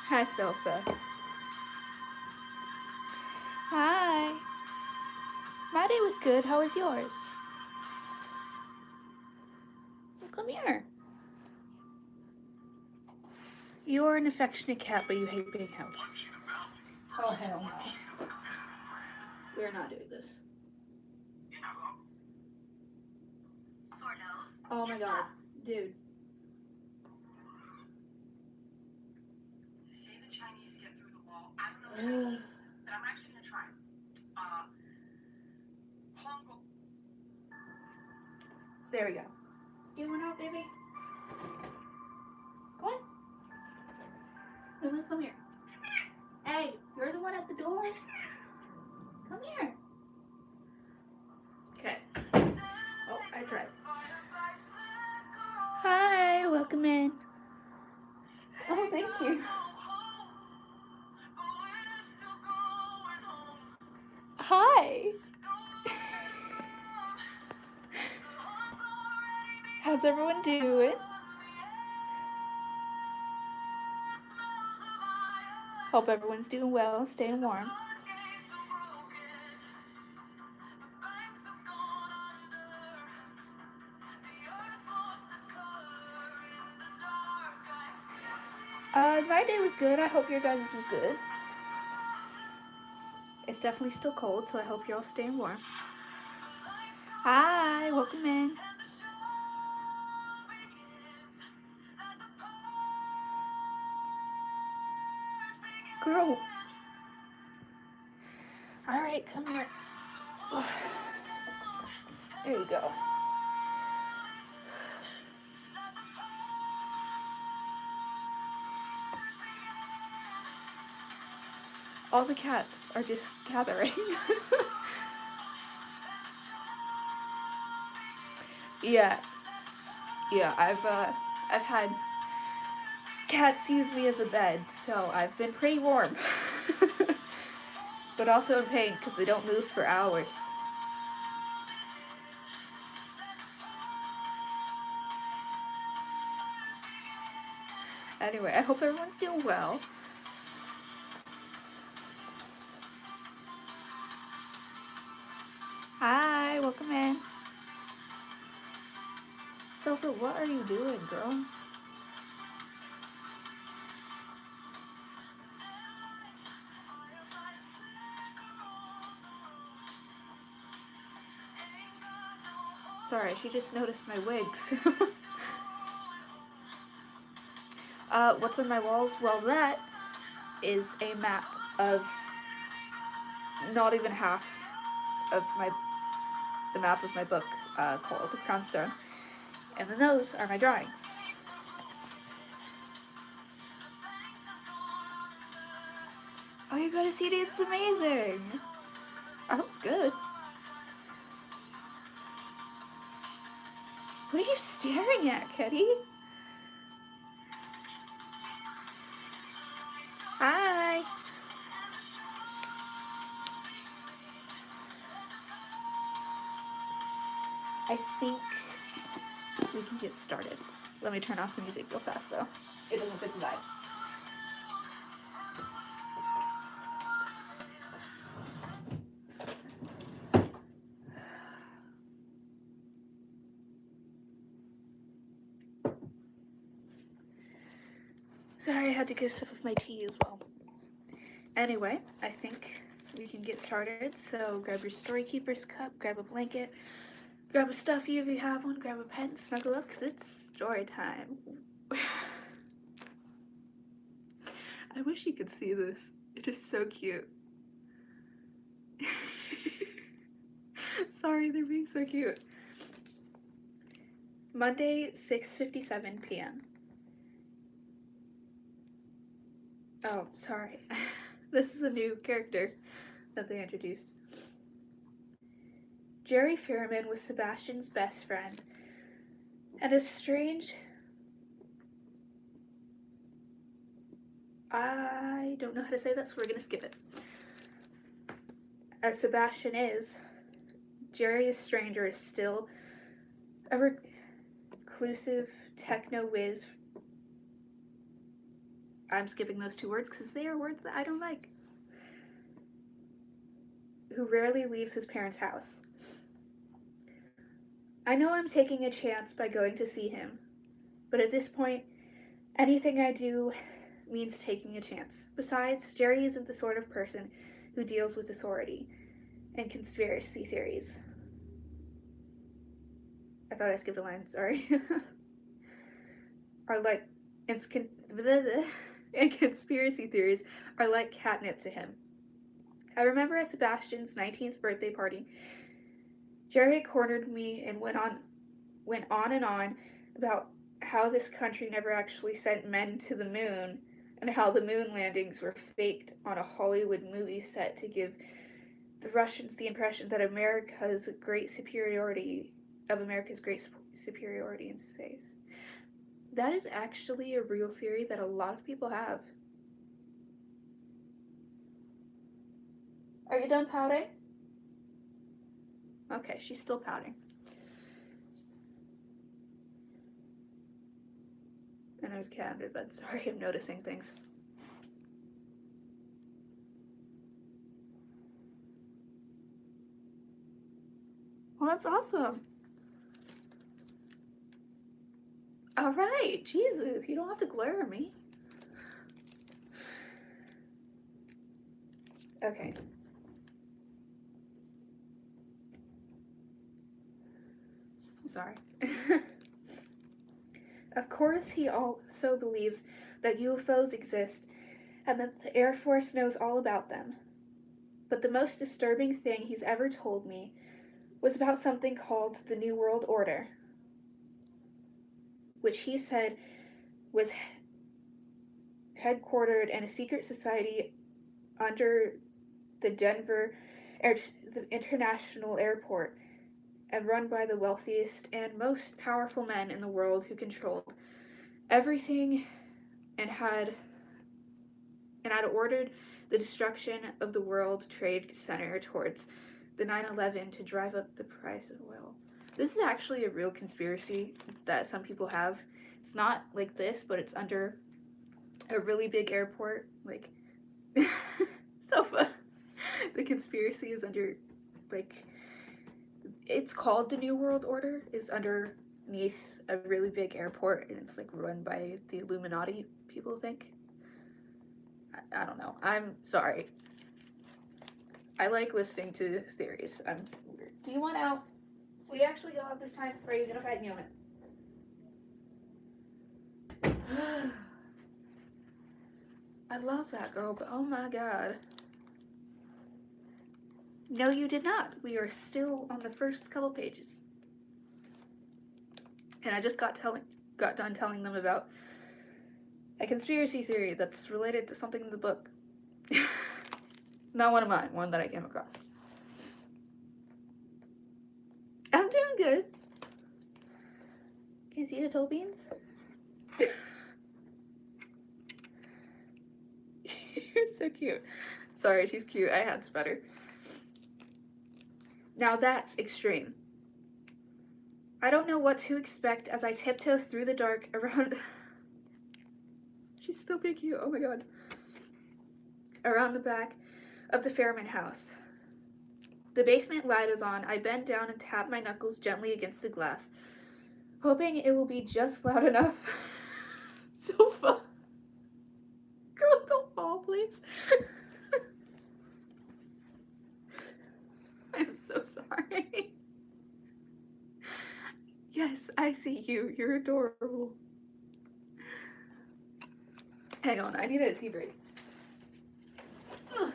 Hi, Sofa. Hi. My day was good. How was yours? Well, come here. You are an affectionate cat, but you hate being held. Oh, hell no. We're not doing this. Oh my god. Dude. Say the Chinese get through the wall. I don't know Chinese, but I'm actually gonna try. Hong Kong. There we go. You went out, baby? Go on. Come here. Hey, you're the one at the door. Come here. Okay. Oh, I tried. Hi, welcome in. Oh, thank you. Hi. How's everyone doing? Hope everyone's doing well, staying warm. My day was good. I hope your guys' was good. It's definitely still cold, so I hope you're all staying warm. Hi, welcome in. Girl. Alright, come here. There you go. All the cats are just gathering. Yeah, I've had cats use me as a bed, so I've been pretty warm. But also in pain because they don't move for hours. Anyway, I hope everyone's doing well. Hi, welcome in. Sophia, what are you doing, girl? Sorry, she just noticed my wigs. What's on my walls? Well, that is a map of not even half of the map of my book called The Crown's Throne. And then those are my drawings. Oh, you got a CD? That's amazing! I hope it's good. What are you staring at, Kitty? Hi! I think we can get started. Let me turn off the music real fast, though. It doesn't fit the vibe. Sorry, I had to get a sip of my tea as well. Anyway, I think we can get started. So grab your Storykeeper's cup, grab a blanket, grab a stuffy if you have one, grab a pen, snuggle up, because it's story time. I wish you could see this. It is so cute. Sorry, they're being so cute. Monday, 6:57 p.m. Oh, sorry. This is a new character that they introduced. Jerry Fairman was Sebastian's best friend, and a strange... I don't know how to say that, so we're gonna skip it. As Sebastian is, Jerry's stranger is still a reclusive techno whiz I'm skipping those 2 words because they are words that I don't like. Who rarely leaves his parents' house. I know I'm taking a chance by going to see him, but at this point, anything I do means taking a chance. Besides, Jerry isn't the sort of person who deals with authority and conspiracy theories. I thought I skipped a line, sorry. Are like, and conspiracy theories are like catnip to him. I remember at Sebastian's 19th birthday party, Jerry cornered me and went on and on about how this country never actually sent men to the moon and how the moon landings were faked on a Hollywood movie set to give the Russians the impression that America's great superiority in space. That is actually a real theory that a lot of people have. Are you done pouting? Okay, she's still pouting. And there's a cat under the bed. Sorry, I'm noticing things. Well, that's awesome. All right, Jesus, you don't have to glare at me. Okay. Sorry. Of course, he also believes that UFOs exist and that the Air Force knows all about them. But the most disturbing thing he's ever told me was about something called the New World Order, which he said was headquartered in a secret society under the Denver the International Airport and run by the wealthiest and most powerful men in the world who controlled everything and had ordered the destruction of the World Trade Center towards the 9/11 to drive up the price of oil. This is actually a real conspiracy that some people have. It's not like this, but it's under a really big airport. Like, Sofa. The conspiracy is under, like, it's called the New World Order, is underneath a really big airport, and it's, like, run by the Illuminati, people think. I don't know. I'm sorry. I like listening to theories. I'm weird. Do you want out? We actually go out this time, or are you gonna fight me on it? I love that girl, but oh my god. No, you did not. We are still on the first couple pages. And I just got done telling them about a conspiracy theory that's related to something in the book. Not one of mine, one that I came across. I'm doing good. Can you see the toe beans? You're so cute. Sorry, she's cute. I had to better. Now that's extreme. I don't know what to expect as I tiptoe through the dark around... She's still being cute. Oh my god. Around the back of the Fairman house. The basement light is on. I bend down and tap my knuckles gently against the glass, hoping it will be just loud enough. Sofa. Girl, don't fall, please. I'm so sorry. Yes, I see you. You're adorable. Hang on, I need a tea break. Ugh.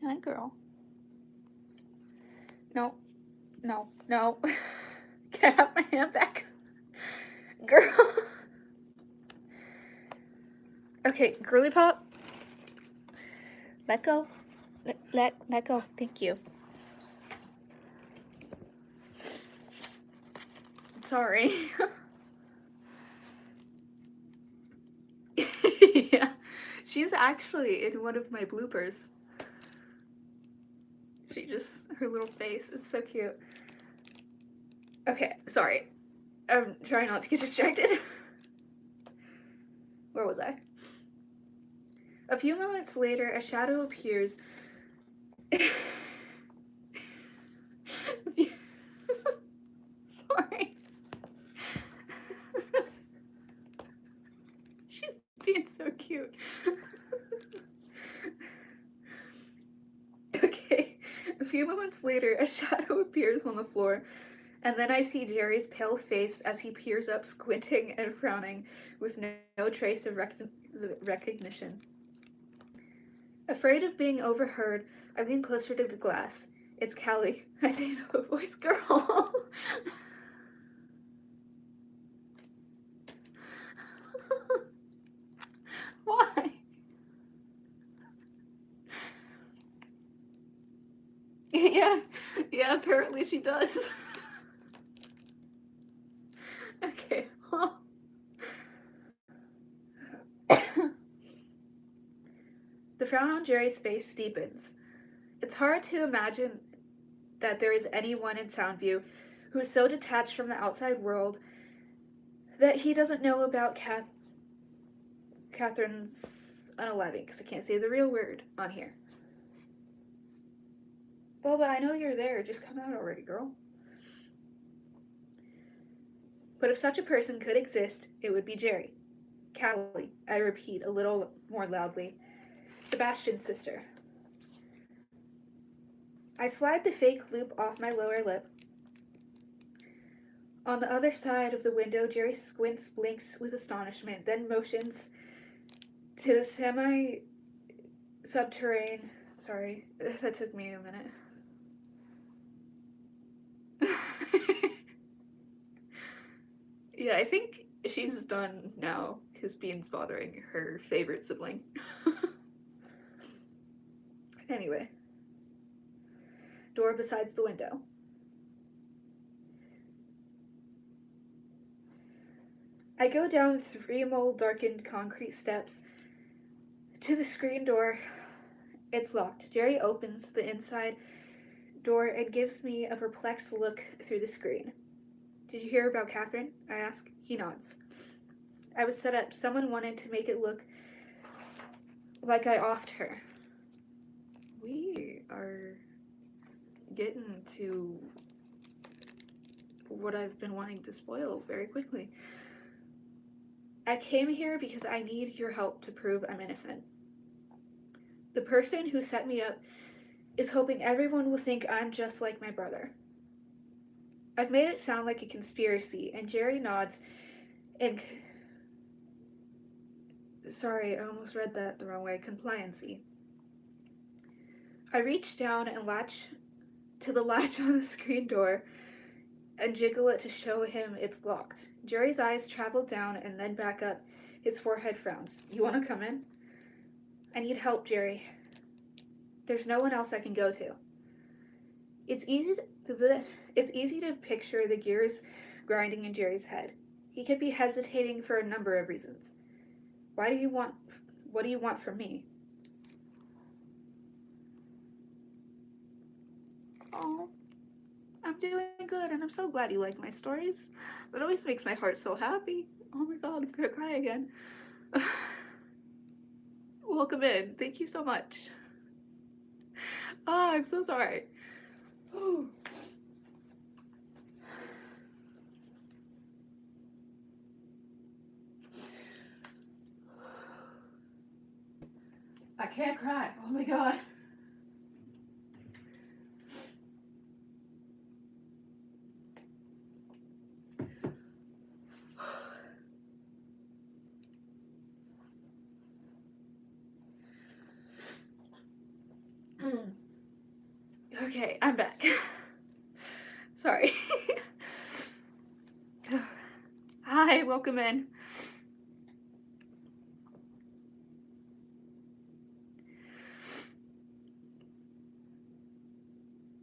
Hi, girl. No. No. No. Can I have my hand back? Girl. Okay, girly pop. Let go. Let go. Thank you. Sorry. Yeah. She's actually in one of my bloopers. Her little face is so cute. Okay, sorry. I'm trying not to get distracted. Where was I? A few moments later, a shadow appears. Sorry. She's being so cute. Okay, a few moments later, a shadow appears on the floor, and then I see Jerry's pale face as he peers up, squinting and frowning, with no trace of recognition. Afraid of being overheard, I lean closer to the glass. It's Callie, I say in a low voice. Girl! Why? Yeah, apparently she does. Okay, well. The frown on Jerry's face deepens. It's hard to imagine that there is anyone in Soundview who is so detached from the outside world that he doesn't know about Catherine's unaliving, because I can't say the real word on here. Boba, I know you're there. Just come out already, girl. But if such a person could exist, it would be Jerry. Callie, I repeat a little more loudly. Sebastian's sister. I slide the fake loop off my lower lip. On the other side of the window, Jerry squints, blinks with astonishment, then motions to the semi-subterranean. Sorry, that took me a minute. Yeah, I think she's done now because Bean's bothering her favorite sibling. Anyway. Door besides the window. I go down 3 mold-darkened concrete steps to the screen door. It's locked. Jerry opens the inside door and gives me a perplexed look through the screen. Did you hear about Catherine? I ask. He nods. I was set up. Someone wanted to make it look like I offed her. We are getting to what I've been wanting to spoil very quickly. I came here because I need your help to prove I'm innocent. The person who set me up is hoping everyone will think I'm just like my brother. I've made it sound like a conspiracy, and Jerry nods and... Sorry, I almost read that the wrong way. Compliancy. I reach down and latch to the latch on the screen door and jiggle it to show him it's locked. Jerry's eyes travel down and then back up. His forehead frowns. You want to come in? I need help, Jerry. There's no one else I can go to. It's easy to picture the gears grinding in Jerry's head. He could be hesitating for a number of reasons. What do you want from me? Oh, I'm doing good, and I'm so glad you like my stories. That always makes my heart so happy. Oh my god, I'm gonna cry again. Welcome in. Thank you so much. Oh, I'm so sorry. Oh. I can't cry. Oh my god. Okay, I'm back. Sorry. Hi, welcome in.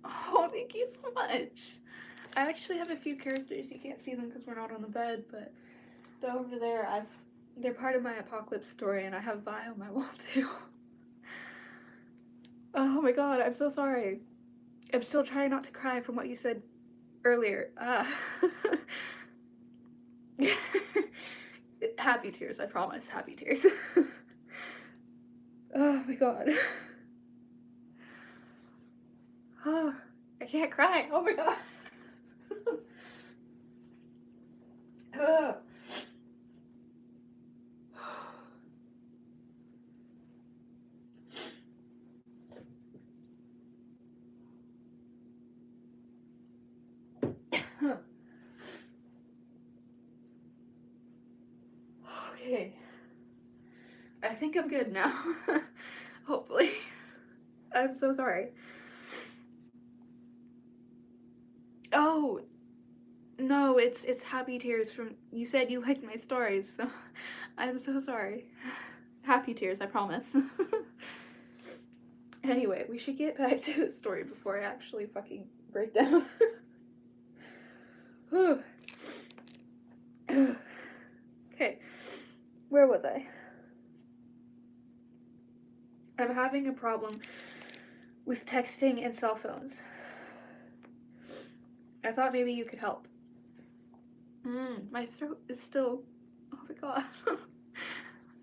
Oh, thank you so much. I actually have a few characters. You can't see them because we're not on the bed, but they're over there. I've They're part of my apocalypse story, and I have Vi on my wall too. Oh my god, I'm so sorry. I'm still trying not to cry from what you said earlier. Happy tears, I promise. Happy tears. Oh my god. Oh, I can't cry. Oh my god. Ugh. Okay. I think I'm good now. Hopefully. I'm so sorry. Oh, no, it's happy tears from you said you liked my stories, so I'm so sorry. Happy tears, I promise. Anyway, we should get back to the story before I actually fucking break down. Okay, where was I? I'm having a problem with texting and cell phones. I thought maybe you could help. My throat is still... Oh my god.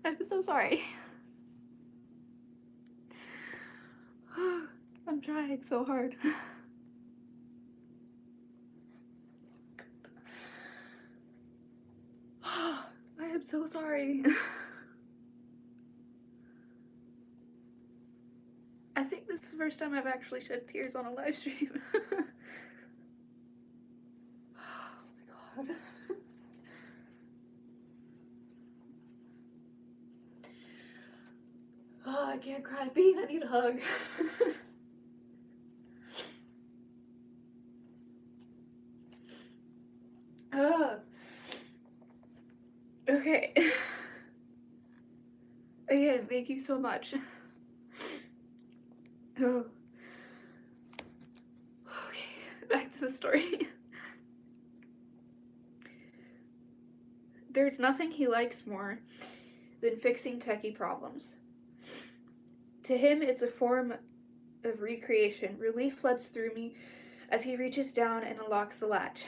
I'm so sorry. I'm trying so hard. I am so sorry. I think this is the first time I've actually shed tears on a live stream. Oh my god. Oh, I can't cry. Bean, I need a hug. Okay. Again, thank you so much. Oh. Okay, back to the story. There's nothing he likes more than fixing techie problems. To him, it's a form of recreation. Relief floods through me as he reaches down and unlocks the latch.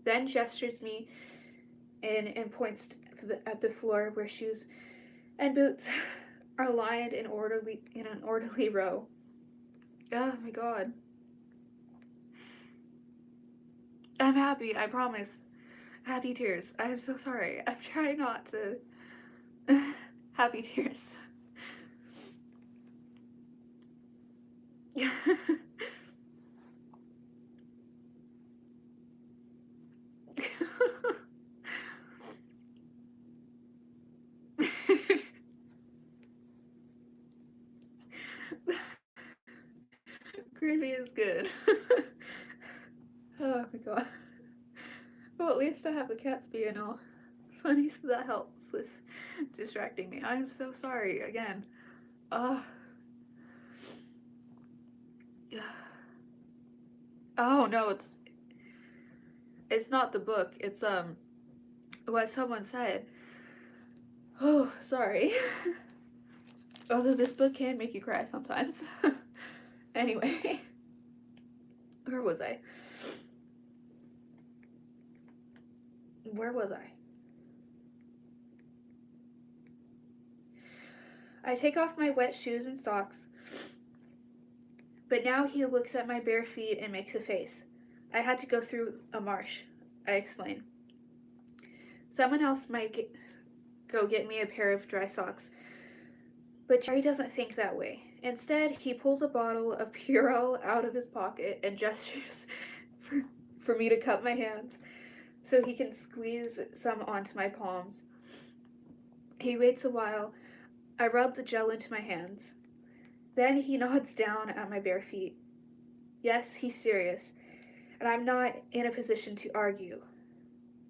Then gestures me and points at the floor where shoes and boots are lined in an orderly row. Oh my god. I'm happy, I promise. Happy tears. I'm so sorry. I'm trying not to. Happy tears. Gravy is good. Oh my god. Well, at least I have the cats being all funny, so that helps with distracting me. I'm so sorry again. Oh. Oh no, it's not the book. It's what someone said. Oh, sorry. Although this book can make you cry sometimes. Anyway, where was I? Where was I? I take off my wet shoes and socks, but now he looks at my bare feet and makes a face. I had to go through a marsh, I explain. Someone else might go get me a pair of dry socks, but Jerry doesn't think that way. Instead, he pulls a bottle of Purell out of his pocket and gestures for me to cup my hands so he can squeeze some onto my palms. He waits a while. I rub the gel into my hands. Then he nods down at my bare feet. Yes, he's serious, and I'm not in a position to argue.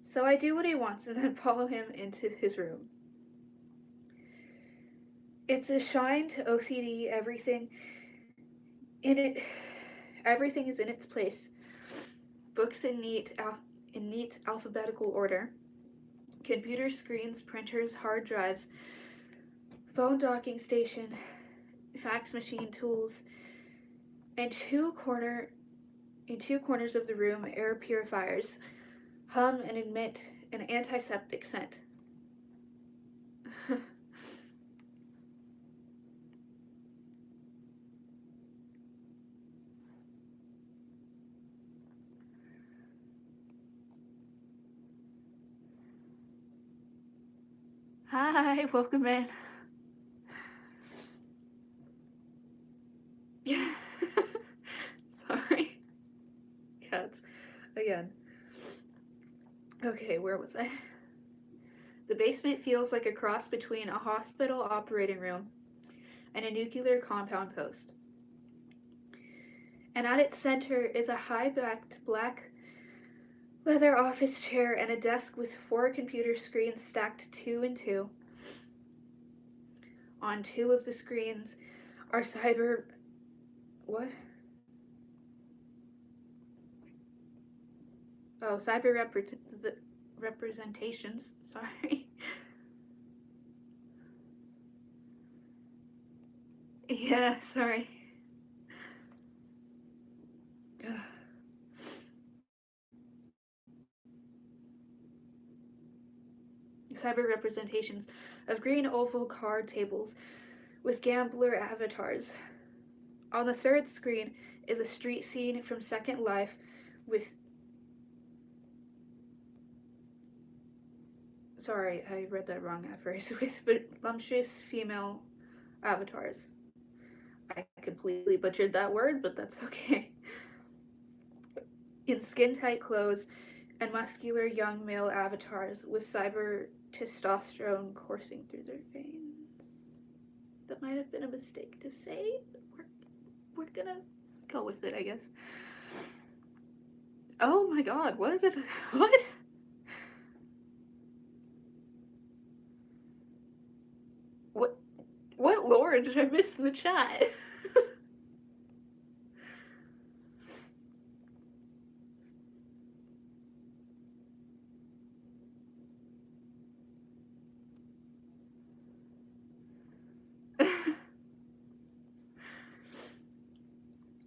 So I do what he wants and then follow him into his room. It's a shrine to OCD. Everything is in its place. Books in neat alphabetical order. computer screens, printers, hard drives, phone docking station, fax machine tools, and in two corners of the room, air purifiers hum and emit an antiseptic scent. Hi, welcome in. Sorry. Cats. Again. Okay, where was I? The basement feels like a cross between a hospital operating room and a nuclear compound post. And at its center is a high-backed black leather office chair and a desk with 4 computer screens stacked 2 and 2. On 2 of the screens are cyber... What? Oh, cyber representations. Sorry. Yeah, sorry. Ugh. Cyber representations of green oval card tables with gambler avatars. On the 3rd screen is a street scene from Second Life with... Sorry, I read that wrong at first. With voluptuous female avatars. I completely butchered that word, but that's okay. In skin-tight clothes and muscular young male avatars with cyber testosterone coursing through their veins. That might have been a mistake to say, but we're gonna go with it, I guess. Oh my god, what? What lore did I miss in the chat?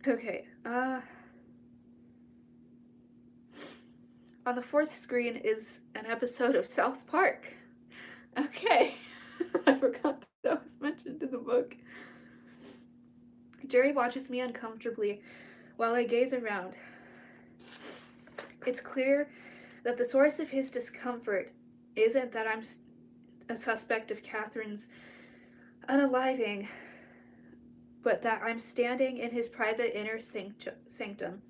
Okay, on the 4th screen is an episode of South Park. Okay. I forgot that was mentioned in the book. Jerry watches me uncomfortably while I gaze around. It's clear that the source of his discomfort isn't that I'm a suspect of Catherine's unaliving, but that I'm standing in his private inner sanctum,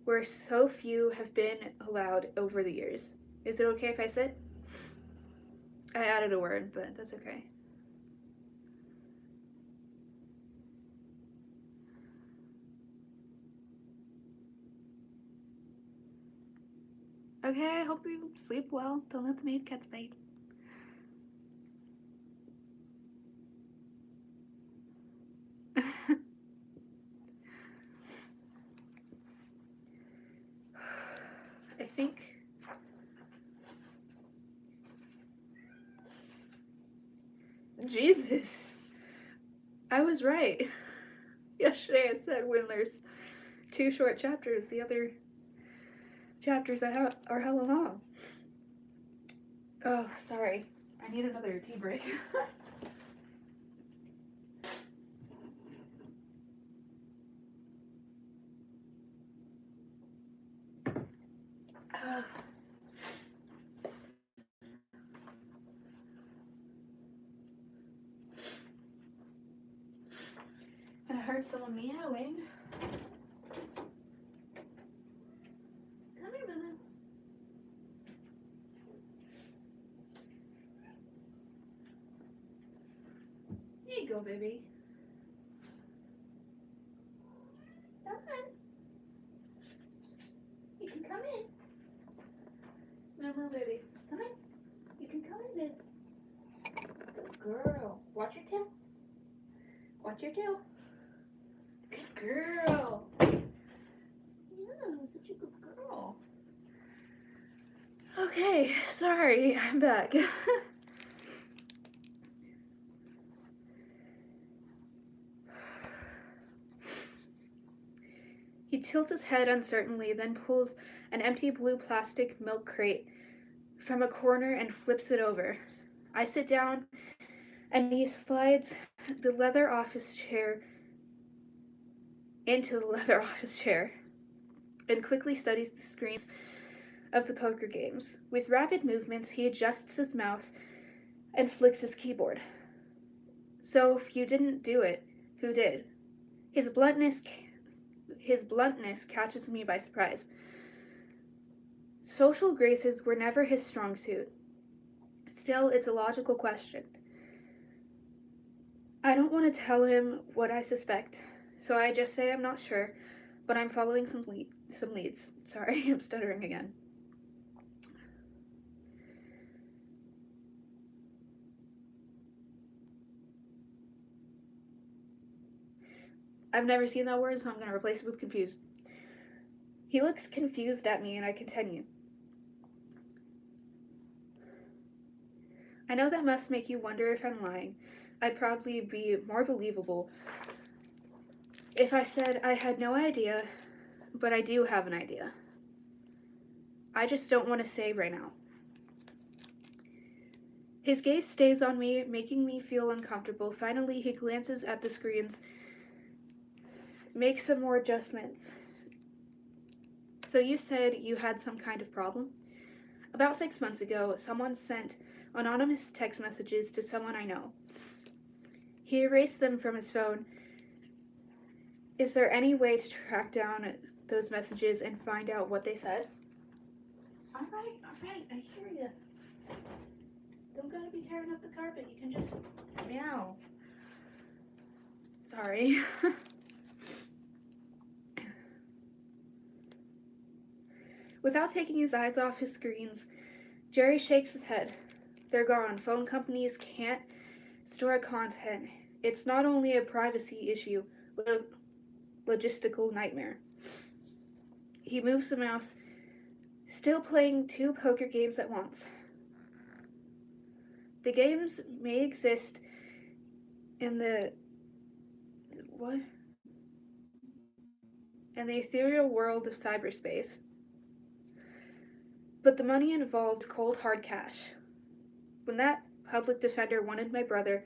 where so few have been allowed over the years. Is it okay if I sit? I added a word, but that's okay. Okay, I hope you sleep well. Don't let the maid cats bite. I think... Jesus. I was right. Yesterday I said when there's 2 short chapters, the other chapters are hella long. Oh, sorry. I need another tea break. I heard someone meowing. Come here, Lulu. Here you go, baby. Come on. You can come in. Lulu, baby. Come in. You can come in, babes. Good girl. Watch your tail. Watch your tail. Good girl. Yeah, such a good girl. Okay, sorry, I'm back. He tilts his head uncertainly, then pulls an empty blue plastic milk crate from a corner and flips it over. I sit down, and he slides the leather office chair into the leather office chair and quickly studies the screens of the poker games. With rapid movements, he adjusts his mouse and flicks his keyboard. So if you didn't do it, who did? His bluntness catches me by surprise. Social graces were never his strong suit. Still, it's a logical question. I don't want to tell him what I suspect, so I just say I'm not sure, but I'm following some leads. Sorry, I'm stuttering again. I've never seen that word, so I'm going to replace it with confused. He looks confused at me, and I continue. I know that must make you wonder if I'm lying. I'd probably be more believable if I said I had no idea, but I do have an idea. I just don't want to say right now. His gaze stays on me, making me feel uncomfortable. Finally, he glances at the screens, makes some more adjustments. So you said you had some kind of problem? About 6 months ago, someone sent anonymous text messages to someone I know. He erased them from his phone. Is there any way to track down those messages and find out what they said? All right, I hear you. Don't gotta be tearing up the carpet. You can just meow. Sorry. Without taking his eyes off his screens, Jerry shakes his head. They're gone. Phone companies can't store content. It's not only a privacy issue, but a logistical nightmare. He moves the mouse, still playing 2 poker games at once. The games may exist in the in the ethereal world of cyberspace, but the money involved cold hard cash. When that public defender wanted my brother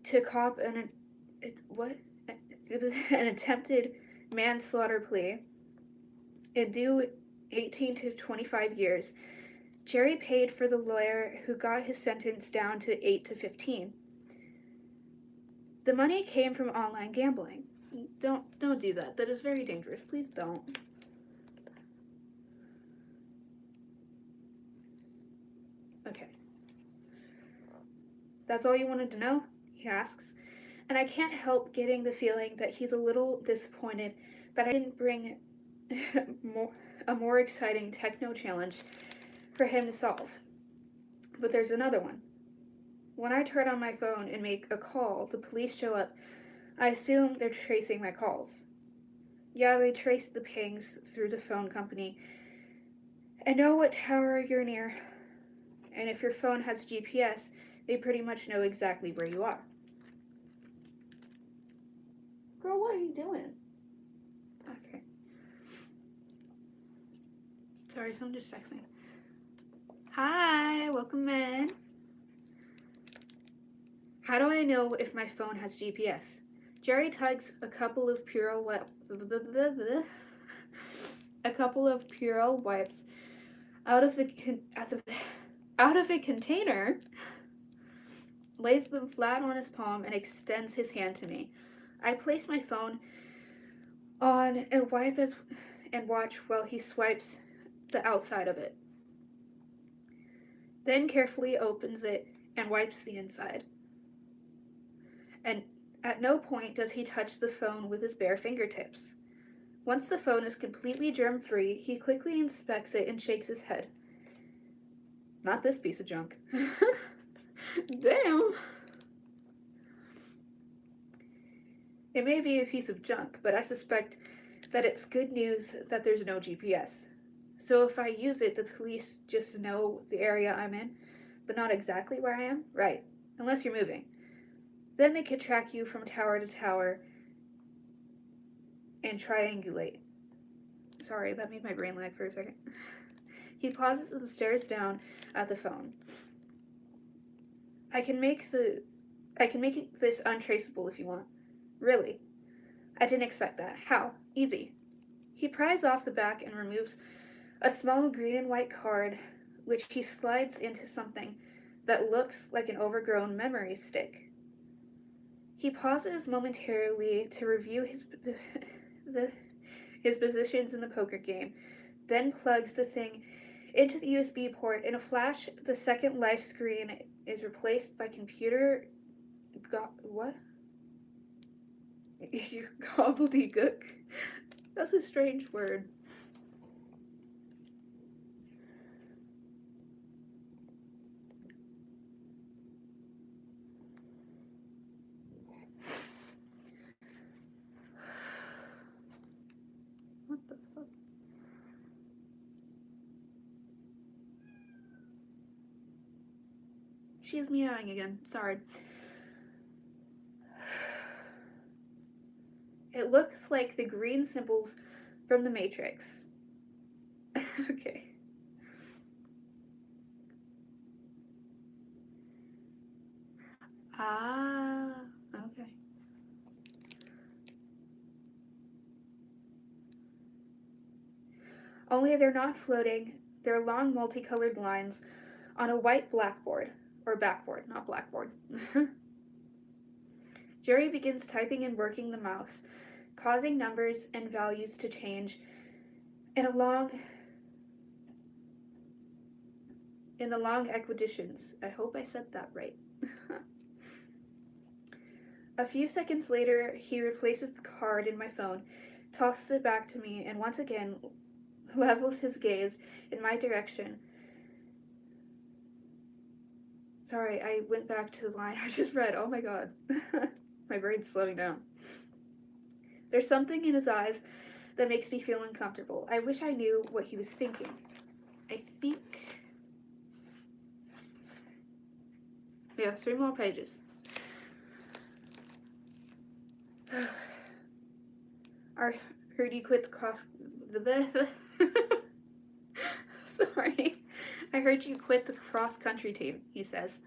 to cop an attempted manslaughter plea and do 18 to 25 years, Jerry paid for the lawyer who got his sentence down to 8 to 15. The money came from online gambling. Don't do that. That is very dangerous. Please don't. Okay. That's all you wanted to know? He asks. And I can't help getting the feeling that he's a little disappointed that I didn't bring a more exciting techno challenge for him to solve. But there's another one. When I turn on my phone and make a call, the police show up. I assume they're tracing my calls. Yeah, they trace the pings through the phone company and know what tower you're near. And if your phone has GPS, they pretty much know exactly where you are. Girl, what are you doing? Okay. Sorry, someone just texted me. Hi, welcome in. How do I know if my phone has GPS? Jerry tugs a couple of Purell wipes out of a container, lays them flat on his palm, and extends his hand to me. I place my phone on and watch while he swipes the outside of it. Then carefully opens it and wipes the inside. And at no point does he touch the phone with his bare fingertips. Once the phone is completely germ-free, he quickly inspects it and shakes his head. Not this piece of junk. Damn. It may be a piece of junk, but I suspect that it's good news that there's no GPS. So if I use it, the police just know the area I'm in, but not exactly where I am? Right. Unless you're moving. Then they could track you from tower to tower and triangulate. Sorry, that made my brain lag for a second. He pauses and stares down at the phone. I can make this untraceable if you want. Really? I didn't expect that. How? Easy. He pries off the back and removes a small green and white card, which he slides into something that looks like an overgrown memory stick. He pauses momentarily to review his positions in the poker game, then plugs the thing into the USB port. In a flash, the second life screen is replaced by computer. What? Gobbledygook? That's a strange word. What the fuck? She's meowing again. Sorry. It looks like the green symbols from the Matrix. Okay. Ah, okay. Only they're not floating. They're long multicolored lines on a white blackboard. Or backboard, not blackboard. Jerry begins typing and working the mouse, causing numbers and values to change in the long equations. I hope I said that right. A few seconds later, he replaces the card in my phone, tosses it back to me, and once again levels his gaze in my direction. Sorry, I went back to the line I just read. Oh my god. My brain's slowing down. There's something in his eyes that makes me feel uncomfortable. I wish I knew what he was thinking. I think... Yeah, 3 more pages. I heard you quit the cross... Sorry. I heard you quit the cross-country team, he says.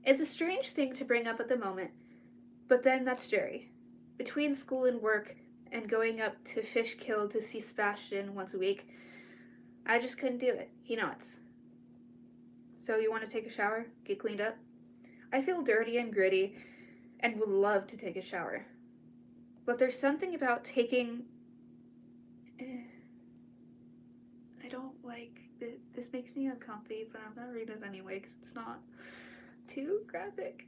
It's a strange thing to bring up at the moment, but then that's Jerry. Between school and work and going up to Fishkill to see Sebastian once a week, I just couldn't do it. He nods. So you want to take a shower? Get cleaned up? I feel dirty and gritty and would love to take a shower. But there's something about taking... I don't like... This makes me uncomfy, but I'm going to read it anyway because it's not too graphic.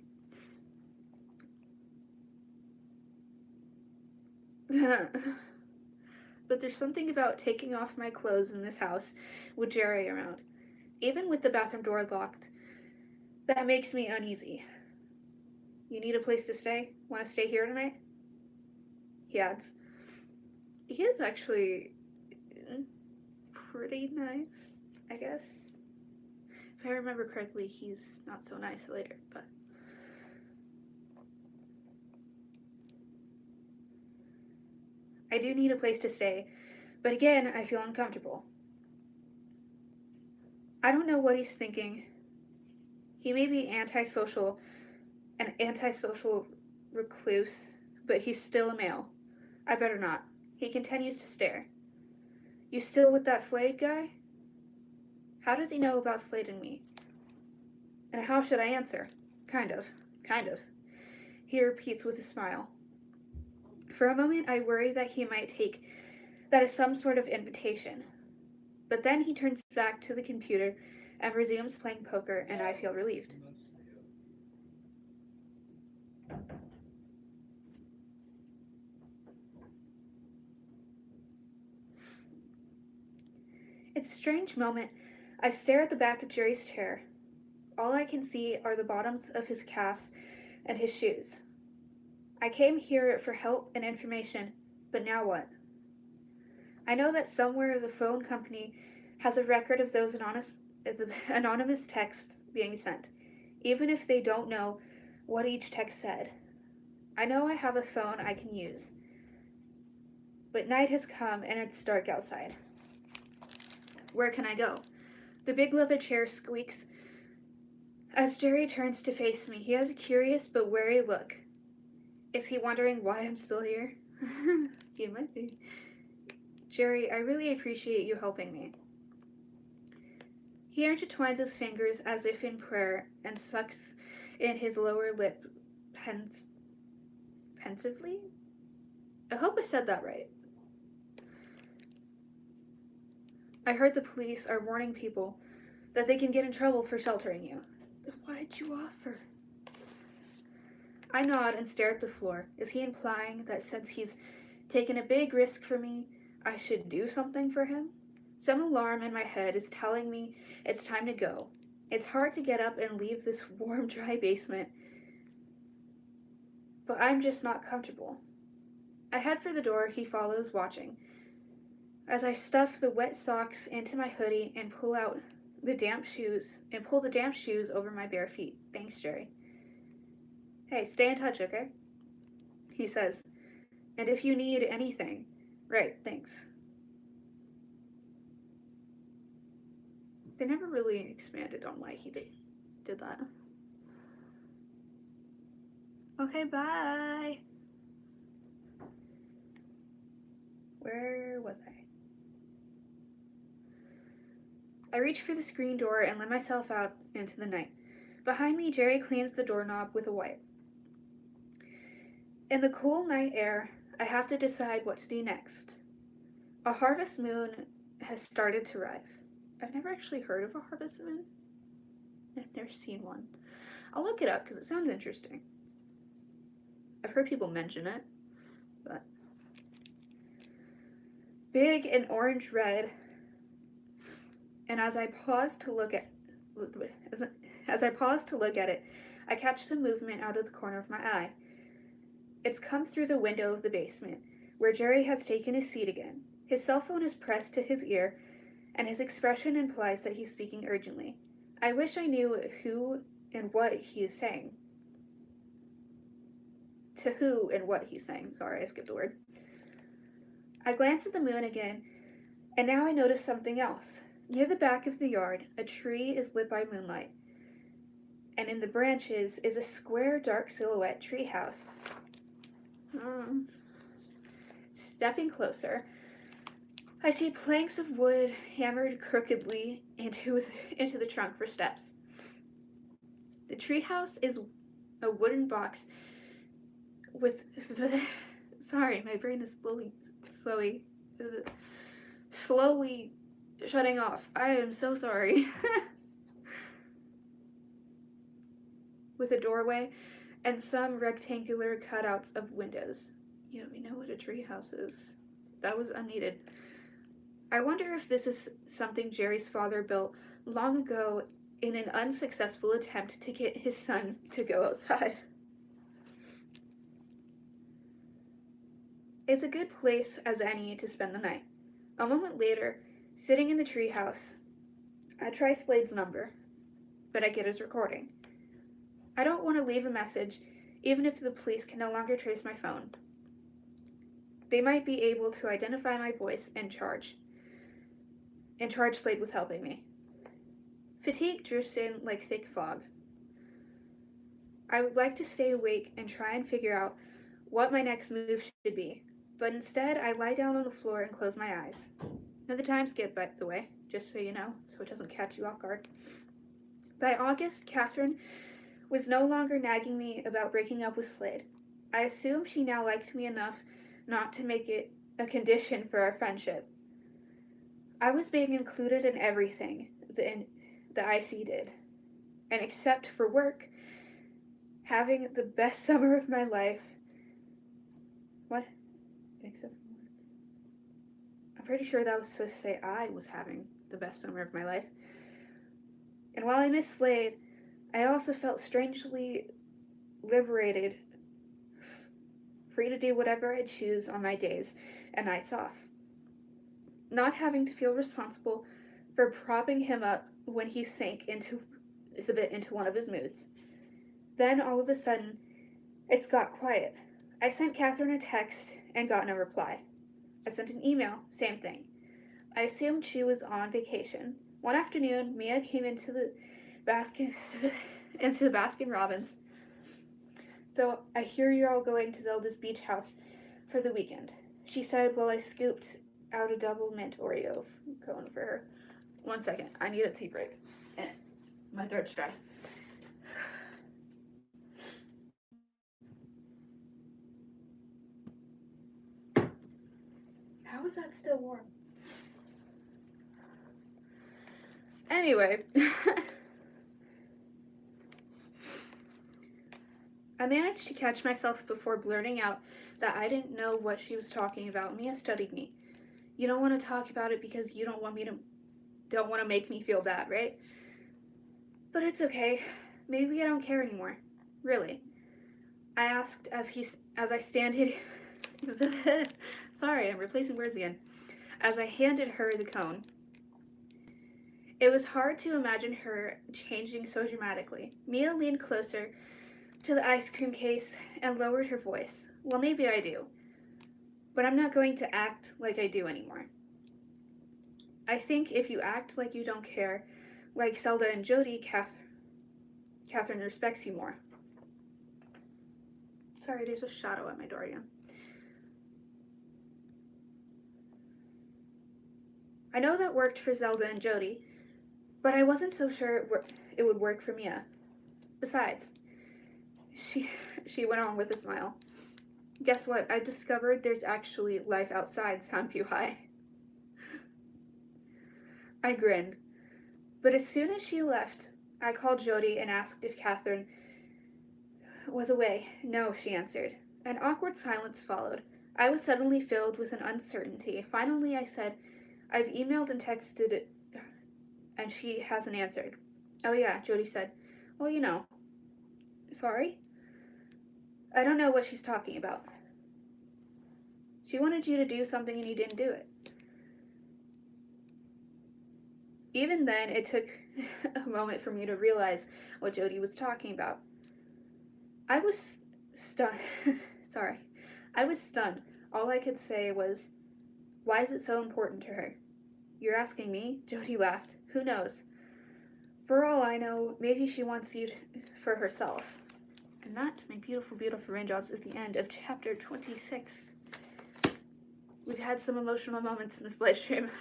But there's something about taking off my clothes in this house with Jerry around, even with the bathroom door locked, that makes me uneasy. You need a place to stay? Want to stay here tonight? He adds. He is actually pretty nice, I guess. If I remember correctly, he's not so nice later, but... I do need a place to stay, but again, I feel uncomfortable. I don't know what he's thinking. He may be an antisocial recluse, but he's still a male. I better not. He continues to stare. You still with that Slade guy? How does he know about Slade and me? And how should I answer? Kind of. He repeats with a smile. For a moment, I worry that he might take that as some sort of invitation. But then he turns back to the computer and resumes playing poker, and I feel relieved. It's a strange moment. I stare at the back of Jerry's chair. All I can see are the bottoms of his calves and his shoes. I came here for help and information, but now what? I know that somewhere the phone company has a record of those anonymous texts being sent, even if they don't know what each text said. I know I have a phone I can use, but night has come and it's dark outside. Where can I go? The big leather chair squeaks as Jerry turns to face me. He has a curious but wary look. Is he wondering why I'm still here? He might be. Jerry, I really appreciate you helping me. He intertwines his fingers as if in prayer and sucks in his lower lip pensively? I hope I said that right. I heard the police are warning people that they can get in trouble for sheltering you. Then why'd you offer? I nod and stare at the floor. Is he implying that since he's taken a big risk for me, I should do something for him? Some alarm in my head is telling me it's time to go. It's hard to get up and leave this warm, dry basement, but I'm just not comfortable. I head for the door. He follows, watching. As I stuff the wet socks into my hoodie and pull the damp shoes over my bare feet. Thanks, Jerry. Hey, stay in touch, okay? He says. And if you need anything. Right, thanks. They never really expanded on why he did that. Okay, bye. Where was I? I reach for the screen door and let myself out into the night. Behind me, Jerry cleans the doorknob with a wipe. In the cool night air, I have to decide what to do next. A harvest moon has started to rise. I've never actually heard of a harvest moon. I've never seen one. I'll look it up because it sounds interesting. I've heard people mention it, but big and orange red. And as I pause to look at it, I catch some movement out of the corner of my eye. It's come through the window of the basement, where Jerry has taken his seat again. His cell phone is pressed to his ear, and his expression implies that he's speaking urgently. I wish I knew who and what he is saying. To who and what he's saying. Sorry, I skipped a word. I glance at the moon again, and now I notice something else. Near the back of the yard, a tree is lit by moonlight, and in the branches is a square, dark silhouette treehouse. Stepping closer, I see planks of wood hammered crookedly into the trunk for steps. The treehouse is a wooden box with sorry, my brain is slowly shutting off. I am so sorry. With a doorway and some rectangular cutouts of windows. Yeah, we know what a treehouse is. That was unneeded. I wonder if this is something Jerry's father built long ago in an unsuccessful attempt to get his son to go outside. It's a good place as any to spend the night. A moment later, sitting in the treehouse, I try Slade's number, but I get his recording. I don't want to leave a message, even if the police can no longer trace my phone. They might be able to identify my voice and charge Slade with helping me. Fatigue drifts in like thick fog. I would like to stay awake and try and figure out what my next move should be, but instead I lie down on the floor and close my eyes. Now the time skip, by the way, just so you know, so it doesn't catch you off guard. By August, Catherine was no longer nagging me about breaking up with Slade. I assume she now liked me enough not to make it a condition for our friendship. I was being included in everything the IC did, and except for work, having the best summer of my life. What? Except for work. I'm pretty sure that was supposed to say I was having the best summer of my life. And while I missed Slade, I also felt strangely liberated, free to do whatever I choose on my days and nights off. not having to feel responsible for propping him up when he sank into one of his moods. Then all of a sudden, it's got quiet. I sent Catherine a text and got no reply. I sent an email, same thing. I assumed she was on vacation. One afternoon, Mia came into the Baskin into Baskin Robbins. So I hear you're all going to Zelda's beach house for the weekend, she said while I scooped out a double mint Oreo cone for her. 1 second, I need a tea break. My throat's dry. How is that still warm? Anyway, I managed to catch myself before blurting out that I didn't know what she was talking about. Mia studied me. You don't want to talk about it because you don't want to make me feel bad, right? But it's okay. Maybe I don't care anymore. Really. I asked as I standed. Sorry, I'm replacing words again. As I handed her the cone. It was hard to imagine her changing so dramatically. Mia leaned closer to the ice cream case and lowered her voice. Well, maybe I do. But I'm not going to act like I do anymore. I think if you act like you don't care, like Zelda and Jody, Catherine respects you more. Sorry, there's a shadow at my door again. I know that worked for Zelda and Jody, but I wasn't so sure it would work for Mia. Besides, she went on with a smile. Guess what? I discovered there's actually life outside Soundview High. I grinned. But as soon as she left, I called Jody and asked if Catherine was away. No, she answered. An awkward silence followed. I was suddenly filled with an uncertainty. Finally, I said, I've emailed and texted, and she hasn't answered. Oh yeah, Jody said. Well, you know. Sorry? I don't know what she's talking about. She wanted you to do something and you didn't do it. Even then, it took a moment for me to realize what Jody was talking about. I was stunned. Sorry. I was stunned. All I could say was, why is it so important to her? You're asking me? Jody laughed. Who knows? For all I know, maybe she wants you for herself. And that, my beautiful, beautiful raindrops, is the end of chapter 26. We've had some emotional moments in this live stream.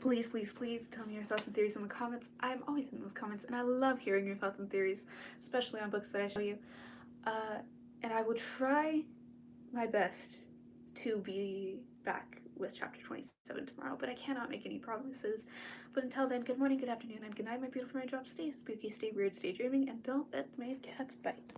Please, please, please tell me your thoughts and theories in the comments. I'm always in those comments, and I love hearing your thoughts and theories, especially on books that I show you. And I will try my best to be back with chapter 27 tomorrow, but I cannot make any promises. But until then, good morning, good afternoon, and good night, my beautiful raindrops. Stay spooky, stay weird, stay dreaming, and don't let my cats bite.